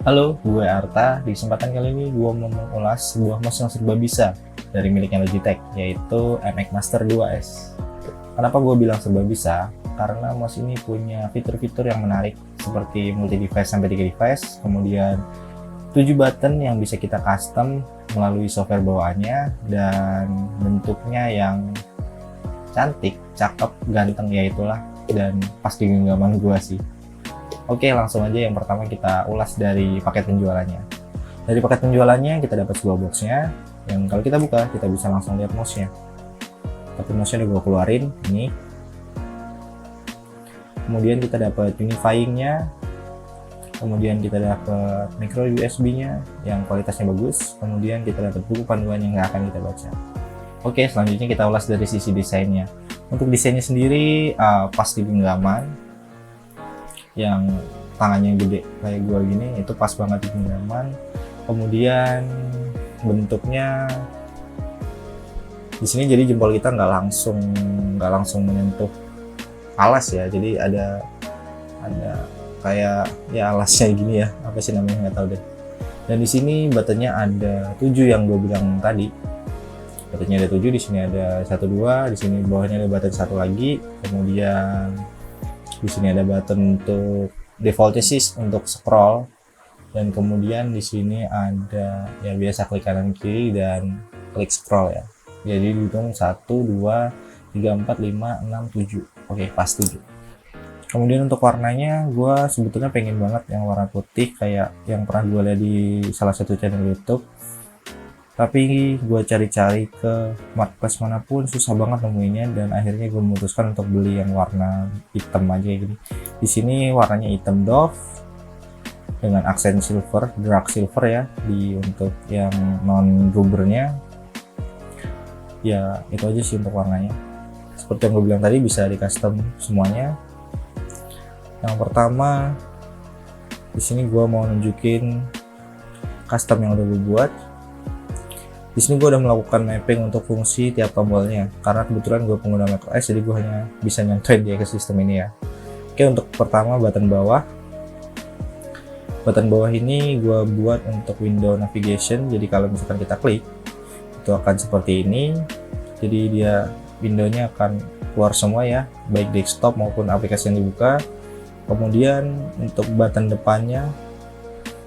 Halo, gue Arta. Di kesempatan kali ini gue mau mengulas sebuah mouse yang serba bisa dari miliknya Logitech, yaitu MX Master 2S. Kenapa gue bilang serba bisa? Karena mouse ini punya fitur-fitur yang menarik seperti multi device sampai 3 device, kemudian 7 button yang bisa kita custom melalui software bawaannya, dan bentuknya yang cantik, cakep, ganteng ya itulah, dan pas di genggaman gue sih. Oke, langsung aja yang pertama kita ulas dari paket penjualannya. Dari paket penjualannya kita dapat sebuah boxnya, yang kalau kita buka kita bisa langsung lihat mouse-nya. Tapi mouse-nya udah gue keluarin, ini. Kemudian kita dapat unifying-nya, kemudian kita dapat micro USB-nya yang kualitasnya bagus, kemudian kita dapat buku panduan yang nggak akan kita baca. Oke, selanjutnya kita ulas dari sisi desainnya. Untuk desainnya sendiri pas di genggaman, yang tangannya gede kayak gua gini itu pas banget di genggaman. Kemudian bentuknya di sini jadi jempol kita nggak langsung menyentuh alas ya, jadi ada kayak ya alasnya gini ya, apa sih namanya nggak tahu deh. Dan di sini buttonnya ada 7 yang gue bilang tadi. Buttonnya ada 7, di sini ada 1 2, di sini bawahnya ada button satu lagi, kemudian di sini ada button untuk defaultnya sih untuk scroll, dan kemudian di sini ada yang biasa klik kanan kiri dan klik scroll ya. Jadi dihitung 1 2 3 4 5 6 7. Oke, pas 7. Kemudian untuk warnanya gue sebetulnya pengen banget yang warna putih kayak yang pernah gue lihat di salah satu channel YouTube, tapi gue cari-cari ke marketplace manapun susah banget nemuinnya, dan akhirnya gue memutuskan untuk beli yang warna hitam aja gini. Di sini warnanya hitam doff dengan aksen silver, dark silver ya, di untuk yang non rubbernya. Ya itu aja sih untuk warnanya. Seperti yang gue bilang tadi, bisa di custom semuanya. Yang pertama di sini gue mau nunjukin custom yang udah gue buat. Di sini gue udah melakukan mapping untuk fungsi tiap tombolnya, karena kebetulan gue pengguna macOS, jadi gue hanya bisa nyontoin di ekosistem ini ya. Oke, untuk pertama button bawah. Button bawah ini gue buat untuk window navigation, jadi kalau misalkan kita klik, itu akan seperti ini. Jadi dia windownya akan keluar semua ya, baik desktop maupun aplikasi yang dibuka. Kemudian untuk button depannya,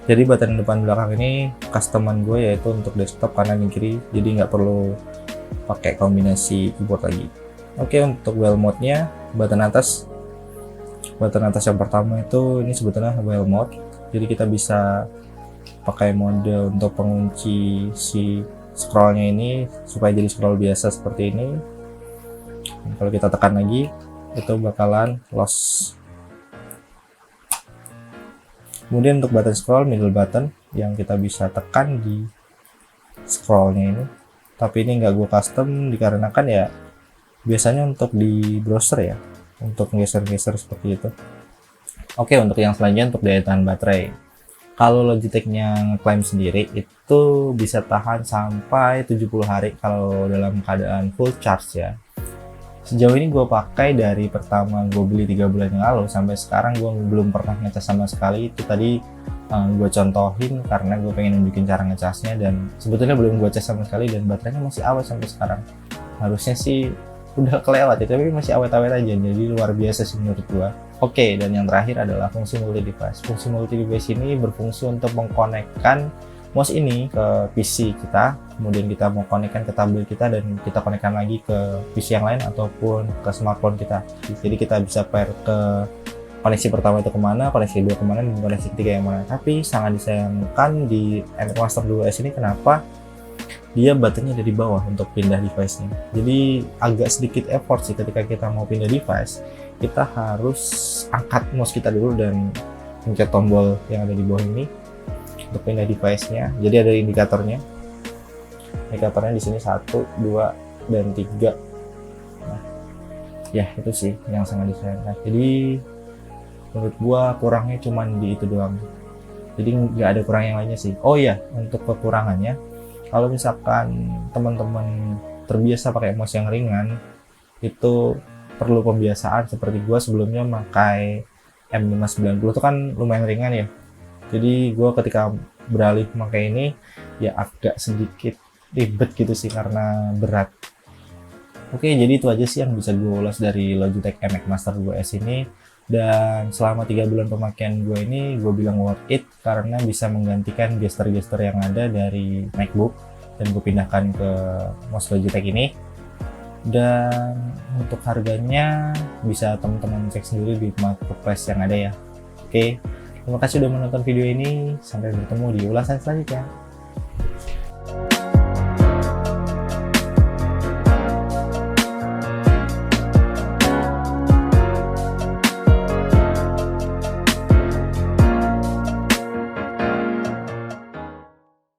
jadi button depan belakang ini customan gue yaitu untuk desktop kanan dan kiri, jadi nggak perlu pakai kombinasi keyboard lagi. Oke, untuk wheel mode-nya, button atas yang pertama itu ini sebetulnya wheel mode, jadi kita bisa pakai mode untuk pengunci si scrollnya ini supaya jadi scroll biasa seperti ini. Dan kalau kita tekan lagi itu bakalan loss. Kemudian untuk button scroll, middle button yang kita bisa tekan di scrollnya ini, tapi ini nggak gue custom dikarenakan ya biasanya untuk di browser ya, untuk geser-geser seperti itu. Oke, untuk yang selanjutnya untuk daya tahan baterai, kalau Logitech-nya ngeklaim sendiri itu bisa tahan sampai 70 hari kalau dalam keadaan full charge ya. Sejauh ini gue pakai dari pertama gue beli 3 bulan yang lalu sampai sekarang gue belum pernah ngecas sama sekali. Itu tadi gue contohin karena gue pengen nunjukin cara ngecasnya, dan sebetulnya belum gue cas sama sekali dan baterainya masih awet sampai sekarang. Harusnya sih udah kelewat ya, tapi masih awet-awet aja, jadi luar biasa sih menurut gue. Oke, dan yang terakhir adalah fungsi multi device. Fungsi multi device ini berfungsi untuk mengkonekkan mouse ini ke PC kita, kemudian kita mau konekkan ke tablet kita, dan kita konekkan lagi ke PC yang lain ataupun ke smartphone kita. Jadi kita bisa pair ke koneksi pertama itu kemana, koneksi kedua kemana, dan koneksi ketiga yang mana. Tapi sangat disayangkan di MX Master 2S ini, kenapa dia buttonnya ada di bawah untuk pindah device-nya. Jadi agak sedikit effort sih ketika kita mau pindah device, kita harus angkat mouse kita dulu dan pencet tombol yang ada di bawah ini untuk pindah device-nya. Jadi ada indikatornya. Indikatornya di sini 1, 2, dan 3. Nah, ya itu sih yang sangat disayangkan. Jadi menurut gua kurangnya cuman di itu doang. Jadi nggak ada kurang yang lainnya sih. Oh iya, untuk kekurangannya, kalau misalkan teman-teman terbiasa pakai mouse yang ringan, itu perlu pembiasaan. Seperti gua sebelumnya pakai M590 itu kan lumayan ringan ya. Jadi gue ketika beralih memakai ini ya agak sedikit ribet gitu sih karena berat. Oke, jadi itu aja sih yang bisa gue ulas dari Logitech MX Master 2S ini. Dan selama 3 bulan pemakaian gue ini, gue bilang worth it karena bisa menggantikan gesture-gesture yang ada dari MacBook dan gue pindahkan ke mouse Logitech ini. Dan untuk harganya bisa teman-teman cek sendiri di marketplace yang ada ya. Oke, terima kasih sudah menonton video ini. Sampai bertemu di ulasan selanjutnya.